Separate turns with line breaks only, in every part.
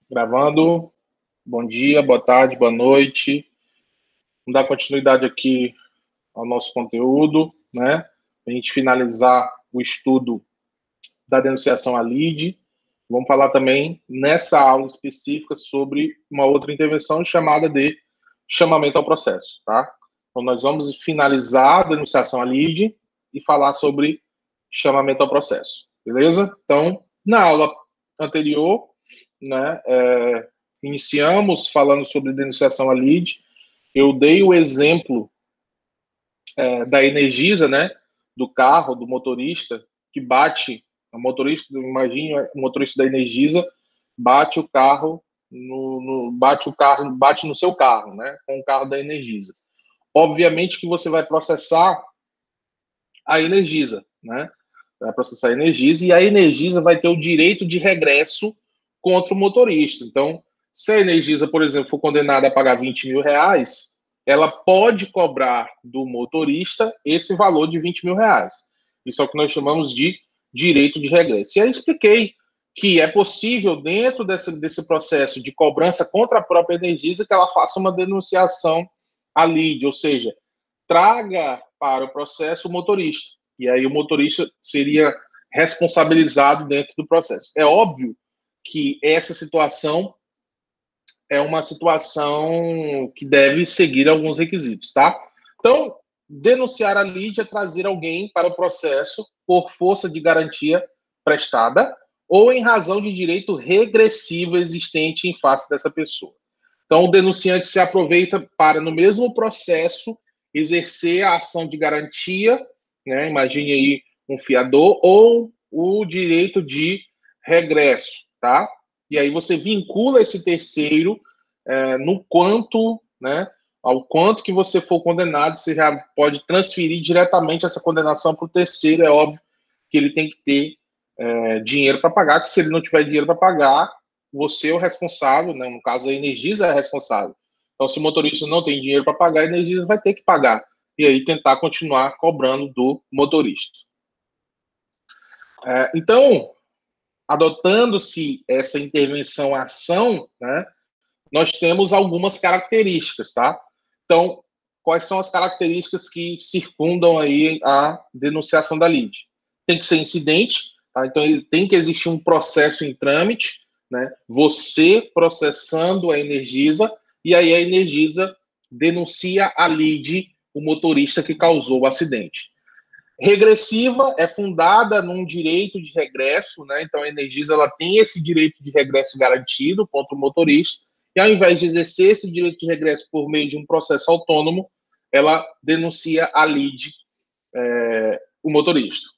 Gravando. Bom dia, boa tarde, boa noite. Vamos dar continuidade aqui ao nosso conteúdo, né? Para a gente finalizar o estudo da denunciação à lide. Vamos falar também, nessa aula específica, sobre uma outra intervenção chamada de chamamento ao processo, tá? Então, nós vamos finalizar a denunciação à lide e falar sobre chamamento ao processo, beleza? Então, na aula anterior, né, iniciamos falando sobre denunciação à lide. Eu dei o exemplo da Energisa, né, do carro, do motorista, que bate, o motorista, imagine o motorista da Energisa, bate o carro bate no seu carro, né, com o carro da Energisa. Obviamente que você vai processar a Energisa, né, vai processar a Energisa, e a Energisa vai ter o direito de regresso contra o motorista. Então, se a Energisa, por exemplo, for condenada a pagar 20 mil reais, ela pode cobrar do motorista esse valor de 20 mil reais. Isso é o que nós chamamos de direito de regresso. E aí expliquei que é possível, dentro desse processo de cobrança contra a própria Energisa, que ela faça uma denunciação à lide, ou seja, traga para o processo o motorista. E aí o motorista seria responsabilizado dentro do processo. É óbvio que essa situação é uma situação que deve seguir alguns requisitos, tá? Então, denunciar a lide é trazer alguém para o processo por força de garantia prestada ou em razão de direito regressivo existente em face dessa pessoa. Então, o denunciante se aproveita para, no mesmo processo, exercer a ação de garantia, né? Imagine aí um fiador, ou o direito de regresso, tá? E aí você vincula esse terceiro no quanto, né? Ao quanto que você for condenado, você já pode transferir diretamente essa condenação para o terceiro. É óbvio que ele tem que ter dinheiro para pagar, que se ele não tiver dinheiro para pagar, você é o responsável, né? No caso, a Energisa é a responsável. Então, se o motorista não tem dinheiro para pagar, a Energisa vai ter que pagar. E aí tentar continuar cobrando do motorista. Então, adotando-se essa intervenção-ação, né, nós temos algumas características, tá? Então, quais são as características que circundam aí a denunciação da lide? Tem que ser incidente, tá? Então tem que existir um processo em trâmite, né? Você processando a Energisa, e aí a Energisa denuncia a lide o motorista que causou o acidente. Regressiva é fundada num direito de regresso, né? Então a Energisa ela tem esse direito de regresso garantido contra o motorista, e ao invés de exercer esse direito de regresso por meio de um processo autônomo, ela denuncia a lide, o motorista.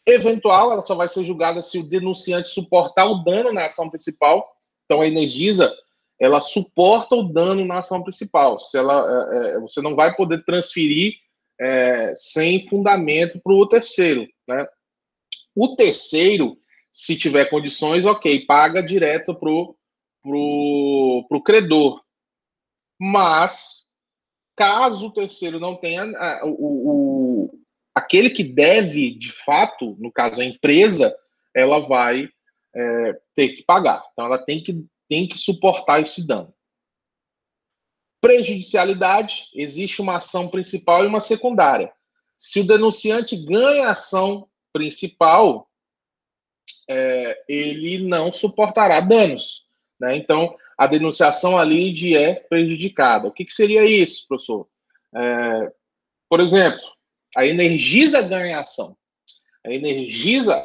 Eventual, ela só vai ser julgada se o denunciante suportar o dano na ação principal. Então a Energisa ela suporta o dano na ação principal. Se ela, você não vai poder transferir sem fundamento para o terceiro, né? O terceiro, se tiver condições, ok, paga direto pro credor. Mas, caso o terceiro não tenha, aquele que deve, de fato, no caso a empresa, ela vai ter que pagar. Então, ela tem que suportar esse dano. Prejudicialidade, existe uma ação principal e uma secundária. Se o denunciante ganha a ação principal, ele não suportará danos, né? Então, a denunciação ali é prejudicada. O que seria isso, professor? Por exemplo, a Energisa ganha a ação. A Energisa,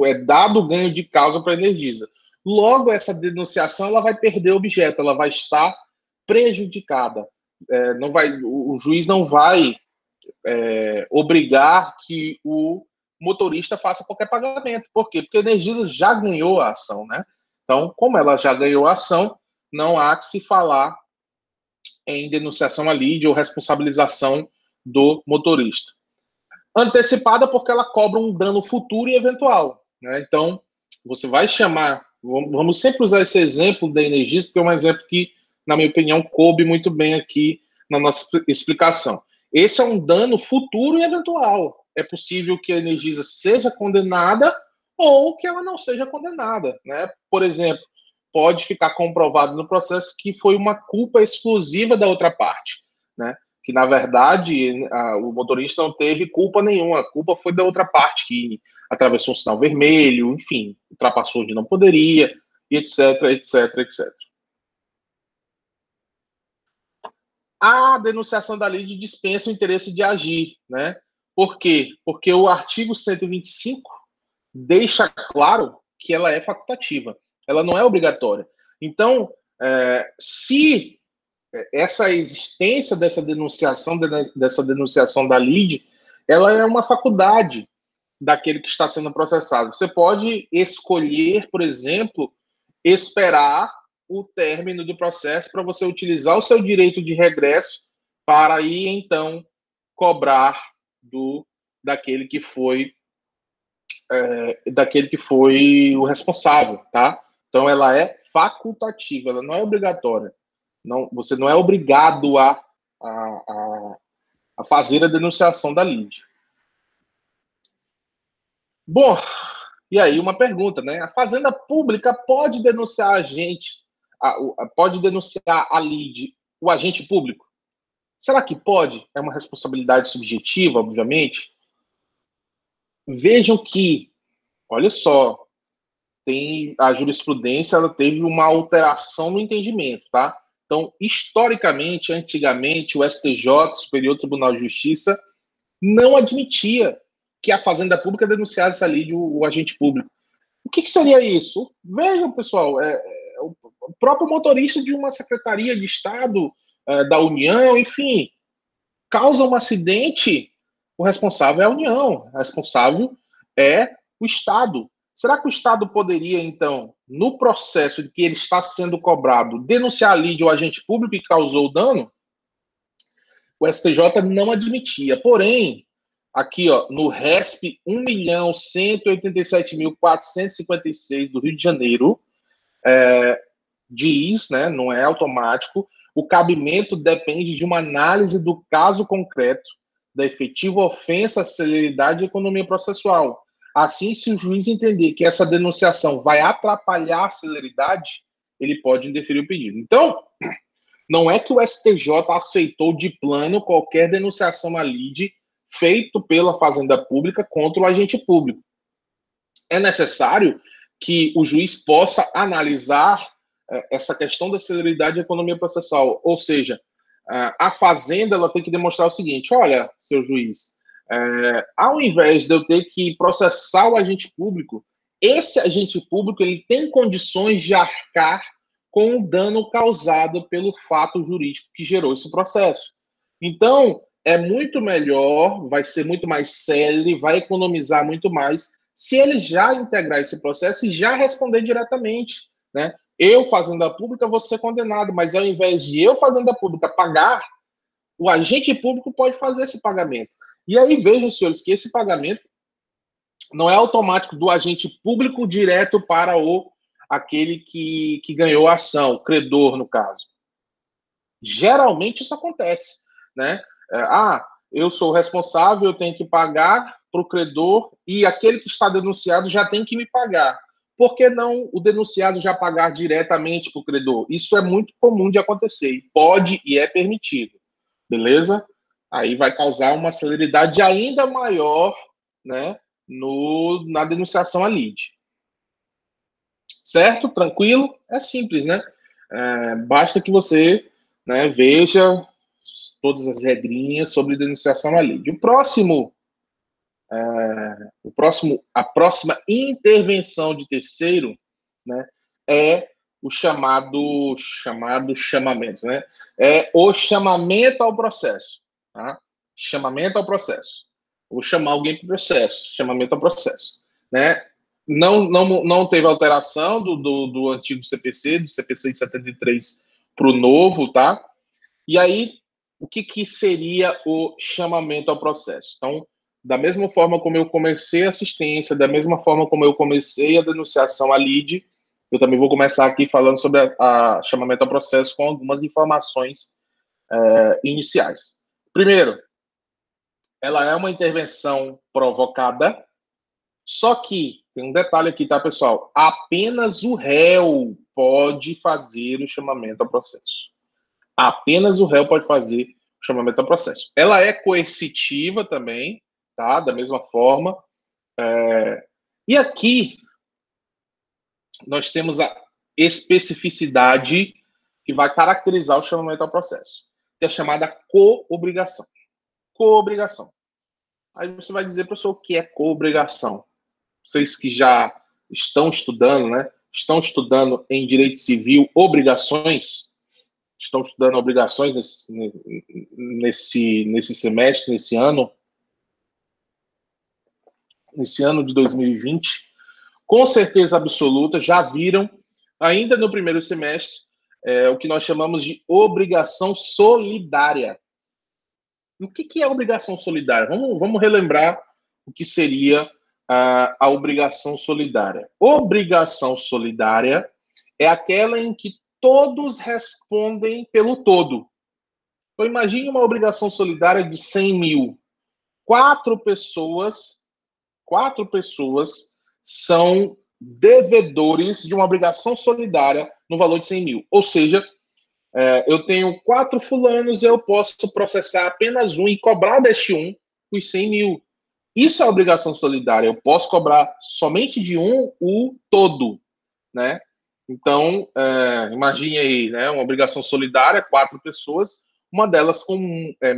é dado o ganho de causa para a Energisa. Logo, essa denunciação ela vai perder o objeto, ela vai estar prejudicada. Não vai, o juiz não vai obrigar que o motorista faça qualquer pagamento. Por quê? Porque a Energisa já ganhou a ação, né? Então, como ela já ganhou a ação, não há que se falar em denunciação à lide ou responsabilização do motorista. Antecipada porque ela cobra um dano futuro e eventual, né? Então, você vai chamar, vamos sempre usar esse exemplo da Energisa, porque é um exemplo que, na minha opinião, coube muito bem aqui na nossa explicação. Esse é um dano futuro e eventual. É possível que a Energisa seja condenada ou que ela não seja condenada, né? Por exemplo, pode ficar comprovado no processo que foi uma culpa exclusiva da outra parte, né? Que, na verdade, o motorista não teve culpa nenhuma, a culpa foi da outra parte, que atravessou um sinal vermelho, enfim, ultrapassou onde não poderia, etc, etc, etc. A denunciação da lei dispensa o interesse de agir, né? Por quê? Porque o artigo 125 deixa claro que ela é facultativa, ela não é obrigatória. Então, se essa existência dessa denunciação da lide, ela é uma faculdade daquele que está sendo processado. Você pode escolher, por exemplo, esperar o término do processo para você utilizar o seu direito de regresso para aí então cobrar daquele que foi o responsável, tá? Então ela é facultativa, ela não é obrigatória. Não, você não é obrigado a fazer a denunciação da lide. Bom, e aí uma pergunta, né? A Fazenda Pública pode denunciar pode denunciar a lide, o agente público? Será que pode? É uma responsabilidade subjetiva, obviamente. Vejam que, olha só, a jurisprudência ela teve uma alteração no entendimento, tá? Então, historicamente, antigamente, o STJ, Superior Tribunal de Justiça, não admitia que a Fazenda Pública denunciasse ali o agente público. O que seria isso? Vejam, pessoal, o próprio motorista de uma secretaria de Estado, da União, enfim, causa um acidente, o responsável é a União, o responsável é o Estado. Será que o Estado poderia, então, no processo de que ele está sendo cobrado, denunciar a lide o agente público que causou o dano? O STJ não admitia. Porém, aqui, ó, no RESP 1.187.456 do Rio de Janeiro, diz, né, não é automático, o cabimento depende de uma análise do caso concreto, da efetiva ofensa à celeridade e economia processual. Assim, se o juiz entender que essa denunciação vai atrapalhar a celeridade, ele pode indeferir o pedido. Então, não é que o STJ aceitou de plano qualquer denunciação à lide feito pela Fazenda Pública contra o agente público. É necessário que o juiz possa analisar essa questão da celeridade e economia processual. Ou seja, a Fazenda ela tem que demonstrar o seguinte: olha, seu juiz, ao invés de eu ter que processar o agente público, esse agente público ele tem condições de arcar com o dano causado pelo fato jurídico que gerou esse processo. Então, é muito melhor, vai ser muito mais célere, vai economizar muito mais se ele já integrar esse processo e já responder diretamente, né? Eu, Fazenda Pública, vou ser condenado, mas ao invés de eu, Fazenda Pública, pagar, o agente público pode fazer esse pagamento. E aí vejam, senhores, que esse pagamento não é automático do agente público direto para aquele que ganhou a ação, o credor, no caso. Geralmente isso acontece, né? Eu sou responsável, eu tenho que pagar para o credor e aquele que está denunciado já tem que me pagar. Por que não o denunciado já pagar diretamente para o credor? Isso é muito comum de acontecer, e pode e é permitido, beleza? Aí vai causar uma celeridade ainda maior, né, na denunciação à lide. Certo? Tranquilo? É simples, né? Basta que você, né, veja todas as regrinhas sobre denunciação à lide. A próxima intervenção de terceiro, né, é o chamamento, né? É o chamamento ao processo, tá? Chamamento ao processo. Vou chamar alguém para o processo, chamamento ao processo, né? Não teve alteração do antigo CPC, do CPC de 73 para o novo, tá? E aí, o que seria o chamamento ao processo? Então, da mesma forma como eu comecei a assistência, da mesma forma como eu comecei a denunciação à lide, eu também vou começar aqui falando sobre a chamamento ao processo com algumas informações iniciais. Primeiro, ela é uma intervenção provocada, só que, tem um detalhe aqui, tá, pessoal? Apenas o réu pode fazer o chamamento ao processo. Apenas o réu pode fazer o chamamento ao processo. Ela é coercitiva também, tá? Da mesma forma. E aqui nós temos a especificidade que vai caracterizar o chamamento ao processo, que é a chamada coobrigação. Coobrigação. Aí você vai dizer, professor, o que é coobrigação? Vocês que já estão estudando, né? Estão estudando em direito civil obrigações, estão estudando obrigações nesse semestre, nesse ano de 2020, com certeza absoluta, já viram, ainda no primeiro semestre, o que nós chamamos de obrigação solidária. O que é obrigação solidária? Vamos relembrar o que seria a obrigação solidária. Obrigação solidária é aquela em que todos respondem pelo todo. Então, imagine uma obrigação solidária de 100 mil. Quatro pessoas são devedores de uma obrigação solidária no valor de 100 mil. Ou seja, eu tenho 4 fulanos, eu posso processar apenas um e cobrar deste um os 100 mil. Isso é obrigação solidária. Eu posso cobrar somente de um o todo, né? Então, imagine aí, né, uma obrigação solidária, 4 pessoas, uma delas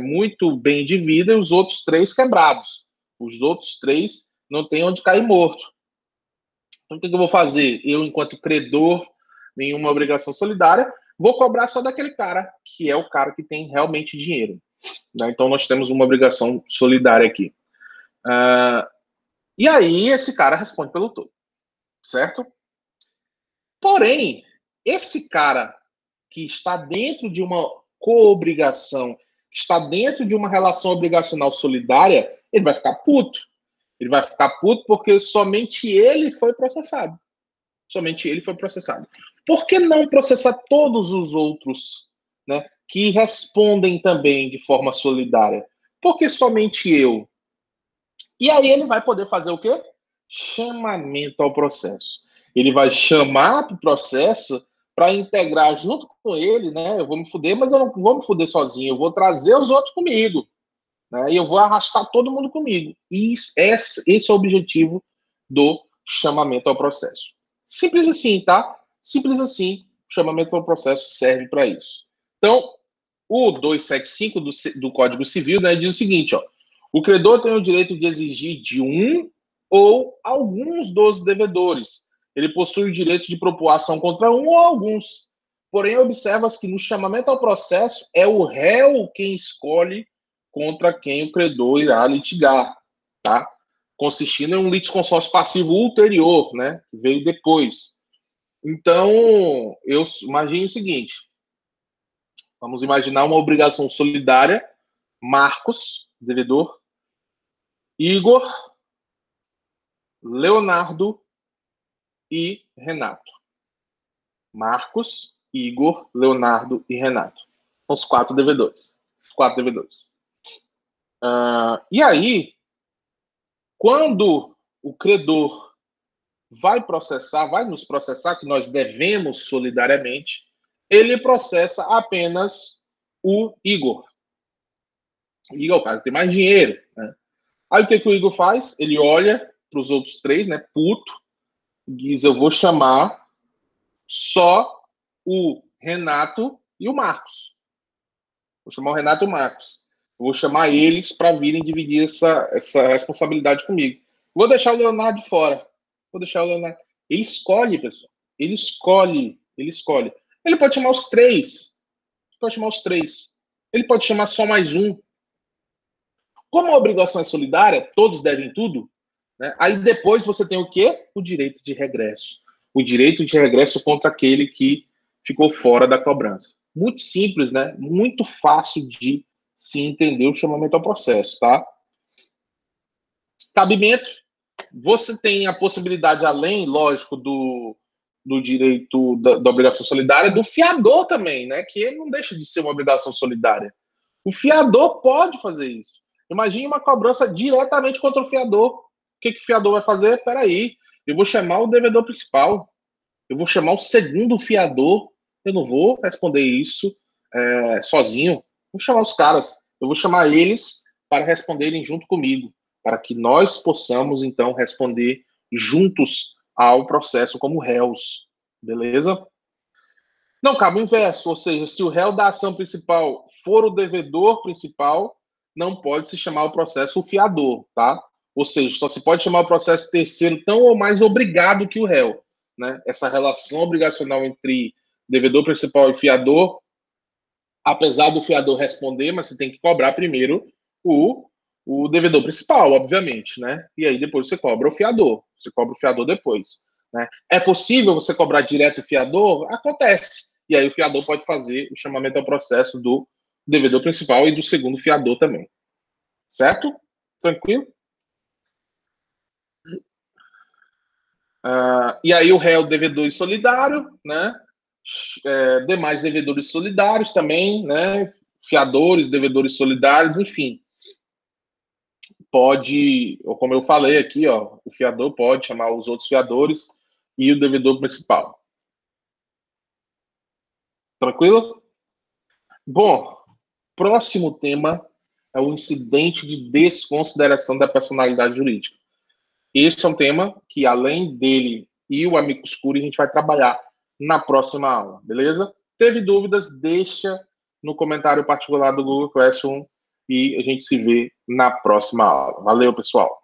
muito bem de vida e os outros 3 quebrados. Os outros 3 não têm onde cair morto. Então, o que eu vou fazer? Eu, enquanto credor, nenhuma obrigação solidária, vou cobrar só daquele cara, que é o cara que tem realmente dinheiro. Né? Então, nós temos uma obrigação solidária aqui. E aí, esse cara responde pelo todo, certo? Porém, esse cara que está dentro de uma coobrigação, que está dentro de uma relação obrigacional solidária, ele vai ficar puto. Ele vai ficar puto porque somente ele foi processado. Somente ele foi processado. Por que não processar todos os outros, né, que respondem também de forma solidária? Por que somente eu? E aí ele vai poder fazer o quê? Chamamento ao processo. Ele vai chamar para o processo para integrar junto com ele, né? Eu vou me fuder, mas eu não vou me fuder sozinho. Eu vou trazer os outros comigo. Né? E eu vou arrastar todo mundo comigo. E esse é o objetivo do chamamento ao processo. Simples assim, tá? Simples assim. O chamamento ao processo serve para isso. Então, o 275 do Código Civil, né, diz o seguinte, ó. O credor tem o direito de exigir de um ou alguns dos devedores. Ele possui o direito de propor ação contra um ou alguns. Porém, observa-se que no chamamento ao processo é o réu quem escolhe contra quem o credor irá litigar, tá? Consistindo em um litisconsórcio passivo ulterior, né? Que veio depois. Então, eu imagino o seguinte. Vamos imaginar uma obrigação solidária. Marcos, devedor. Igor, Leonardo e Renato. Marcos, Igor, Leonardo e Renato. São os 4 devedores. E aí, quando o credor vai nos processar, que nós devemos solidariamente, ele processa apenas o Igor. O Igor é o cara que tem mais dinheiro, né? Aí o que o Igor faz? Ele olha para os outros 3, né, puto, diz, eu vou chamar só o Renato e o Marcos. Vou chamar o Renato e o Marcos. Vou chamar eles para virem dividir essa responsabilidade comigo. Vou deixar o Leonardo de fora. Ele escolhe, pessoal. Ele escolhe. Ele pode chamar os 3. Ele pode chamar só mais um. Como a obrigação é solidária, todos devem tudo, né? Aí depois você tem o quê? O direito de regresso. O direito de regresso contra aquele que ficou fora da cobrança. Muito simples, né? Muito fácil de se entender o chamamento ao processo, tá? Cabimento. Você tem a possibilidade, além, lógico, do direito da obrigação solidária, do fiador também, né? Que ele não deixa de ser uma obrigação solidária. O fiador pode fazer isso. Imagine uma cobrança diretamente contra o fiador. O que o fiador vai fazer? Peraí, eu vou chamar o devedor principal. eu vou chamar o segundo fiador, eu não vou responder isso sozinho, vou chamar os caras, eu vou chamar eles para responderem junto comigo, para que nós possamos, então, responder juntos ao processo como réus, beleza? Não cabe o inverso, ou seja, se o réu da ação principal for o devedor principal, não pode se chamar o processo o fiador, tá? Ou seja, só se pode chamar o processo terceiro tão ou mais obrigado que o réu, né? Essa relação obrigacional entre devedor principal e fiador, apesar do fiador responder, mas você tem que cobrar primeiro o devedor principal, obviamente, né? E aí depois você cobra o fiador depois. Né? É possível você cobrar direto o fiador? Acontece. E aí o fiador pode fazer o chamamento ao processo do devedor principal e do segundo fiador também. Certo? Tranquilo? E aí o réu, devedor e solidário, né? Demais devedores solidários também, né? Fiadores, devedores solidários, enfim. Pode, como eu falei aqui, ó, o fiador pode chamar os outros fiadores e o devedor principal. Tranquilo? Bom, próximo tema é o incidente de desconsideração da personalidade jurídica. Esse é um tema que, além dele e o amicus curiae, a gente vai trabalhar na próxima aula, beleza? Teve dúvidas? Deixa no comentário particular do Google Classroom e a gente se vê na próxima aula. Valeu, pessoal!